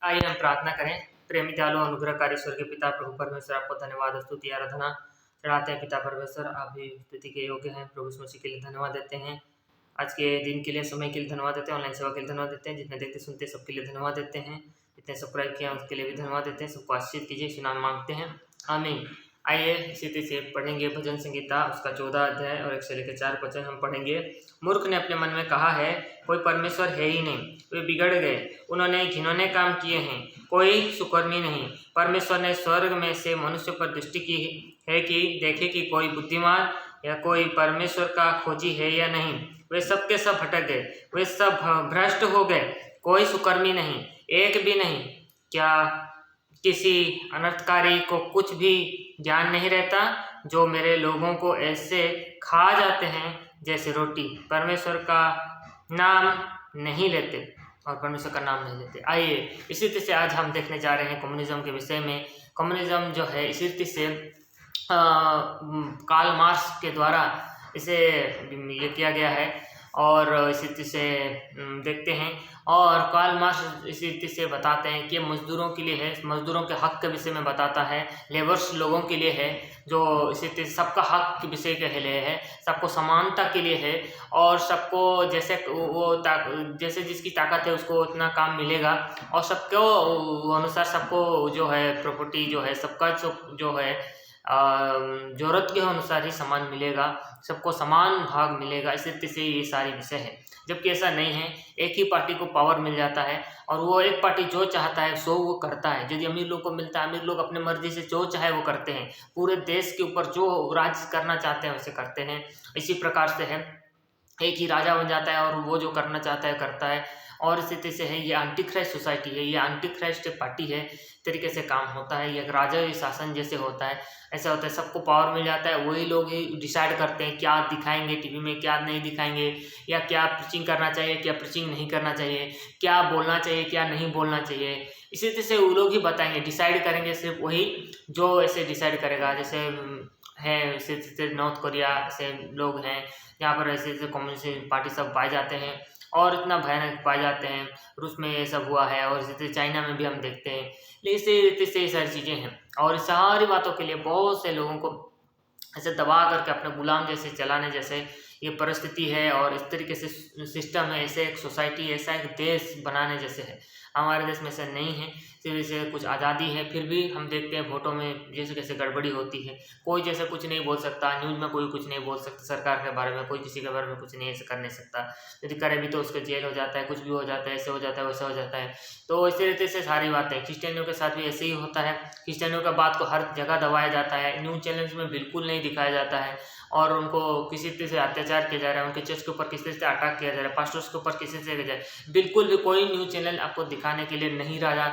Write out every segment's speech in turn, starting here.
आइए हम प्रार्थना करें। प्रेमी दयालु अनुग्रहकारी ईश्वर के पिता प्रभु परमेश्वर, आपको धन्यवाद स्तुति आराधना चढ़ाते हैं। पिता परमेश्वर, आप भी स्तुति के योग्य हैं। प्रभु यीशु मसीह के लिए धन्यवाद देते हैं। आज के दिन के लिए, समय के लिए धन्यवाद देते हैं। ऑनलाइन सेवा के लिए धन्यवाद देते हैं। जितने देखते सुनते सबके लिए धन्यवाद देते हैं। जितने सब्सक्राइब किया उसके लिए भी धन्यवाद देते हैं। सबको आशीष कीजिए, इसी नाम मांगते हैं, आमीन। आइए इसी से पढ़ेंगे भजन संगीता, उसका 14 अध्याय और 1 से लेकर 4 वचन हम पढ़ेंगे। मूर्ख ने अपने मन में कहा है, कोई परमेश्वर है ही नहीं। वे बिगड़ गए, उन्होंने घिनौने काम किए हैं, कोई सुकर्मी नहीं। परमेश्वर ने स्वर्ग में से मनुष्य पर दृष्टि की है कि देखे कि कोई बुद्धिमान या कोई परमेश्वर का खोजी है या नहीं। वे सब के सब भटक गए, वे सब भ्रष्ट हो गए, कोई सुकर्मी नहीं, एक भी नहीं। क्या किसी अनर्थकारी को कुछ भी ज्ञान नहीं रहता? जो मेरे लोगों को ऐसे खा जाते हैं जैसे रोटी, परमेश्वर का नाम नहीं लेते और परमेश्वर का नाम नहीं लेते। आइए इसी रीति से आज हम देखने जा रहे हैं कम्युनिज्म के विषय में। कम्युनिज्म जो है इसी रीति से कार्ल मार्क्स के द्वारा इसे ये किया गया है और इसी रीति से देखते हैं। और कार्ल मार्क्स इसी रीति से बताते हैं कि मजदूरों के लिए है, मजदूरों के हक के विषय में बताता है, लेबर्स लोगों के लिए है, जो इसी रीति सबका हक के विषय के लिए है, सबको समानता के लिए है और सबको जैसे जैसे जिसकी ताकत है उसको उतना काम मिलेगा और सबको अनुसार सबको जो है प्रॉपर्टी जो है सबका जो है जरूरत के अनुसार ही समान मिलेगा, सबको समान भाग मिलेगा। इस रीति से ये सारी विषय है। जबकि ऐसा नहीं है, एक ही पार्टी को पावर मिल जाता है और वो एक पार्टी जो चाहता है सो वो करता है। यदि अमीर लोग को मिलता है, अमीर लोग अपने मर्जी से जो चाहे वो करते हैं, पूरे देश के ऊपर जो राज करना चाहते हैं वैसे करते हैं। इसी प्रकार से है, एक ही राजा बन जाता है और वो जो करना चाहता है करता है। और इस स्थिति से है, ये एंटी क्राइस्ट सोसाइटी है, ये एंटी क्राइस्ट पार्टी है, तरीके से काम होता है। ये राजा शासन जैसे होता है, ऐसा होता है, सबको पावर मिल जाता है, वही लोग ही डिसाइड करते हैं क्या दिखाएंगे टीवी में, क्या नहीं दिखाएंगे, या क्या प्रीचिंग करना चाहिए, क्या प्रीचिंग नहीं करना चाहिए, क्या बोलना चाहिए, क्या नहीं बोलना चाहिए। इसी तरह से वो लोग ही बताएंगे, डिसाइड करेंगे, सिर्फ वही जो ऐसे डिसाइड करेगा। जैसे है इसी नॉर्थ कोरिया से लोग हैं, यहाँ पर ऐसे ऐसे कम्युनिस्ट पार्टी सब पाए जाते हैं और इतना भयानक पाए जाते हैं। रूस में ये सब हुआ है और इसी चाइना में भी हम देखते हैं। लेकिन इसी रीति से ये सारी चीज़ें हैं और इस सारी बातों के लिए बहुत से लोगों को ऐसे दबा करके अपने गुलाम जैसे चलाने जैसे ये परिस्थिति है और इस तरीके से सिस्टम है, ऐसे एक सोसाइटी, ऐसा एक देश बनाने जैसे है। हमारे देश में ऐसा नहीं है, सिर्फ से कुछ आज़ादी है, फिर भी हम देखते हैं वोटों में जैसे कैसे गड़बड़ी होती है। कोई जैसे कुछ नहीं बोल सकता, न्यूज़ में कोई कुछ नहीं बोल सकता, सरकार के बारे में कोई किसी के बारे में कुछ नहीं ऐसे कर नहीं सकता। यदि करे भी तो उसको जेल हो जाता है, कुछ भी हो जाता है, ऐसे हो जाता है, वैसे हो जाता है। तो इसी रीति से सारी बातें क्रिश्चियनों के साथ भी ऐसे ही होता है। क्रिश्चियनों का बात को हर जगह दबाया जाता है, न्यूज़ चैनल्स में बिल्कुल नहीं दिखाया जाता है और उनको किसी तरह से अत्याचार किया जा रहा है, उनके चर्च के ऊपर किसी तरह से अटैक किया जा रहा है, पास्टर्स के ऊपर किसी से किया जा रहा है। बिल्कुल भी कोई न्यूज़ चैनल आपको दिखाने के लिए नहीं रहा,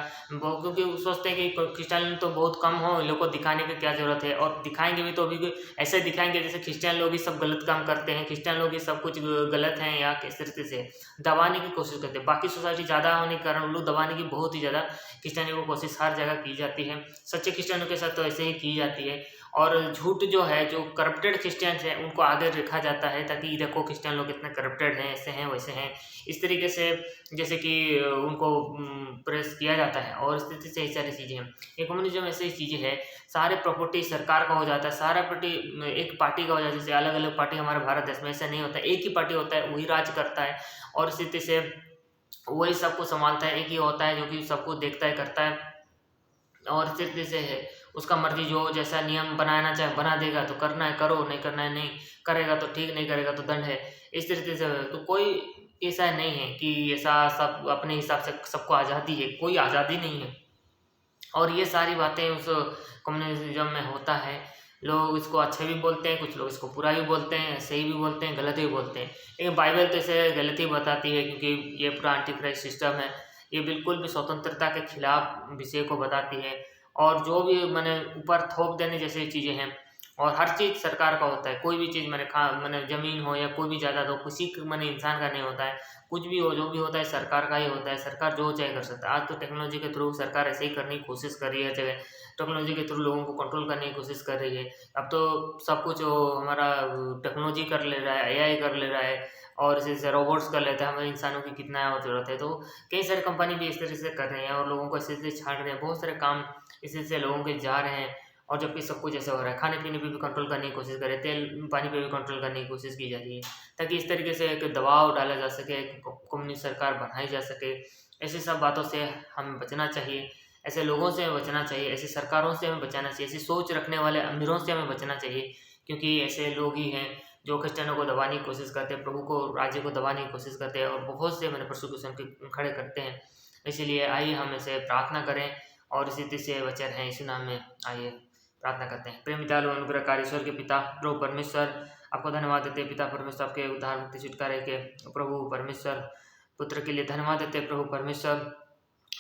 क्योंकि सोचते हैं कि क्रिश्चियन तो बहुत कम हो, इन लोग को दिखाने की क्या जरूरत है। और दिखाएंगे भी तो अभी ऐसे दिखाएंगे जैसे क्रिश्चियन लोग ही सब गलत काम करते हैं, क्रिश्चियन लोग ही सब कुछ गलत हैं, या किस तरीके से दबाने की कोशिश करते हैं। बाकी सोसाइटी ज़्यादा होने के कारण लोग दबाने की बहुत ही ज़्यादा क्रिश्चियनों को कोशिश हर जगह की जाती है। सच्चे क्रिश्चियनों के साथ तो ऐसे ही की जाती है और झूठ जो है, जो करप्टेड क्रिश्चियंस हैं उनको आगे रखा जाता है ताकि देखो क्रिश्चियन लोग कितने करप्टेड हैं, ऐसे हैं वैसे हैं, इस तरीके से जैसे कि उनको प्रेस किया जाता है। और इस तरीके से ये सारी चीज़ें हैं। ये कम्युनिज्म ऐसी चीज़ें हैं, सारे प्रॉपर्टी सरकार का हो जाता है, सारा प्रॉपर्टी एक पार्टी का हो जाता है। जैसे अलग अलग पार्टी हमारे भारत देश में ऐसा नहीं होता, एक ही पार्टी होता है, वही राज करता है और इस तरीके से वही सबको संभालता है। एक ही होता है जो कि सबको देखता है, करता है और इस तरीके से है, उसका मर्जी जो जैसा नियम बनाना चाहे बना देगा, तो करना है करो, नहीं करना है नहीं करेगा तो ठीक, नहीं करेगा तो दंड है। इस तरीके से तो कोई ऐसा नहीं है कि ऐसा सब अपने हिसाब से सबको आज़ादी है, कोई आज़ादी नहीं है। और ये सारी बातें उस कम्युनिज्म में होता है। लोग इसको अच्छे भी बोलते हैं, कुछ लोग इसको बुरा भी बोलते हैं, सही भी बोलते हैं, गलत भी बोलते हैं। लेकिन बाइबल तो इसे गलत ही बताती है, क्योंकि ये पूरा एंटी क्राइस्ट सिस्टम है। ये बिल्कुल भी स्वतंत्रता के खिलाफ विषय को बताती है और जो भी मैंने ऊपर थोप देने जैसी चीज़ें हैं और हर चीज़ सरकार का होता है। कोई भी चीज़ मैंने ज़मीन हो या कोई भी जायदाद हो, किसी मैंने इंसान का नहीं होता है। कुछ भी हो, जो भी होता है सरकार का ही होता है। सरकार जो चाहे कर सकता है। आज तो टेक्नोलॉजी के थ्रू सरकार ऐसे ही करने की कोशिश कर रही है, जगह टेक्नोलॉजी के थ्रू लोगों को कंट्रोल करने की कोशिश कर रही है। अब तो सब कुछ वो हमारा टेक्नोलॉजी कर ले रहा है, एआई कर ले रहा है और इसी से रोबोट्स कर लेते हैं। हमें इंसानों की कितना और ज़रूरत है। तो कई सारी कंपनी भी इस तरह से कर रहे हैं और लोगों को ऐसे छाँट रहे हैं। बहुत सारे काम इसी से लोगों के जा रहे हैं और जबकि सब कुछ ऐसा हो रहा है। खाने-पीने पे भी कंट्रोल करने की कोशिश कर रहे हैं, तेल-पानी पे भी कंट्रोल करने की कोशिश की जा रही है, ताकि इस तरीके से एक दबाव डाला जा सके, एक कम्युनिस्ट सरकार बनाई जा सके। ऐसी सब बातों से हमें बचना चाहिए, ऐसे लोगों से हमें बचना चाहिए, ऐसी सरकारों से हमें बचाना चाहिए, ऐसी सोच रखने वाले अमीरों से हमें बचना चाहिए, क्योंकि ऐसे लोग ही हैं जो क्रिश्चियनों को दबाने की कोशिश करते हैं, प्रभु को, राज्य को दबाने की कोशिश करते हैं और बहुत से मैंने प्रोसिक्यूशन के खड़े करते हैं। इसीलिए आइए हम ऐसे प्रार्थना करें और इसी स्थिति से बचे रहें। इसी नाम में आइए प्रार्थना करते हैं। प्रेम दयालु अनुग्रहकारी ईश्वर के पिता प्रभु परमेश्वर, आपको धन्यवाद देते हैं पिता परमेश्वर, आपके उद्धार मुक्ति छुटकारे के प्रभु परमेश्वर, पुत्र के लिए धन्यवाद देते हैं प्रभु परमेश्वर।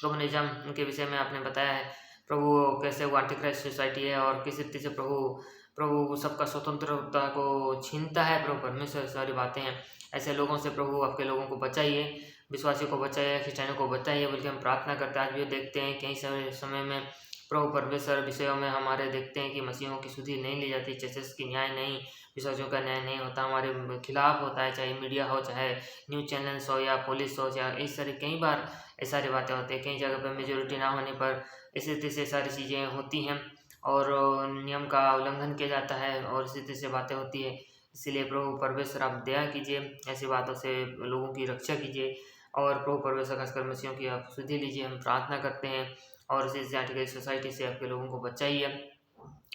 कम्युनिज्म उनके विषय में आपने बताया है प्रभु, कैसे वो एंटीक्राइस्ट सोसाइटी है और किस रीति से प्रभु प्रभु सबका स्वतंत्रता को छीनता है प्रभु परमेश्वर। सारी बातें हैं, ऐसे लोगों से प्रभु आपके लोगों को बचाइए, विश्वासियों को बचाइए, क्रिस्टियनों को बचाइए, बल्कि हम प्रार्थना करते हैं। आज भी देखते हैं कई समय में प्रभु परमेश्वर विषयों में हमारे देखते हैं कि मसीहों की सुधि नहीं ली जाती, चर्चेस की न्याय नहीं, विश्वासियों का न्याय नहीं होता, हमारे खिलाफ होता है, चाहे मीडिया हो, चाहे न्यूज़ चैनल्स हो या पुलिस हो, या इस तरह कई बार ये सारी बातें होती हैं। कई जगह पर मेजोरिटी ना होने पर इस रीति से सारी चीज़ें होती हैं और नियम का उल्लंघन किया जाता है और इस रीति से बातें होती है। इसीलिए प्रभु परमेश्वर आप दया कीजिए, ऐसी बातों से लोगों की रक्षा कीजिए और प्रभु परमेश्वर खासकर मसीहों की आप सुधि लीजिए, हम प्रार्थना करते हैं। और इसी जाति सोसाइटी से आपके लोगों को बचाइए,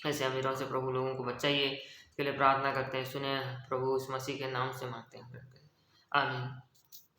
ऐसे अमीरों से प्रभु लोगों को बचाइए। इसके लिए प्रार्थना करते हैं, सुने प्रभु, इस मसीह के नाम से मांगते हैं, आमीन।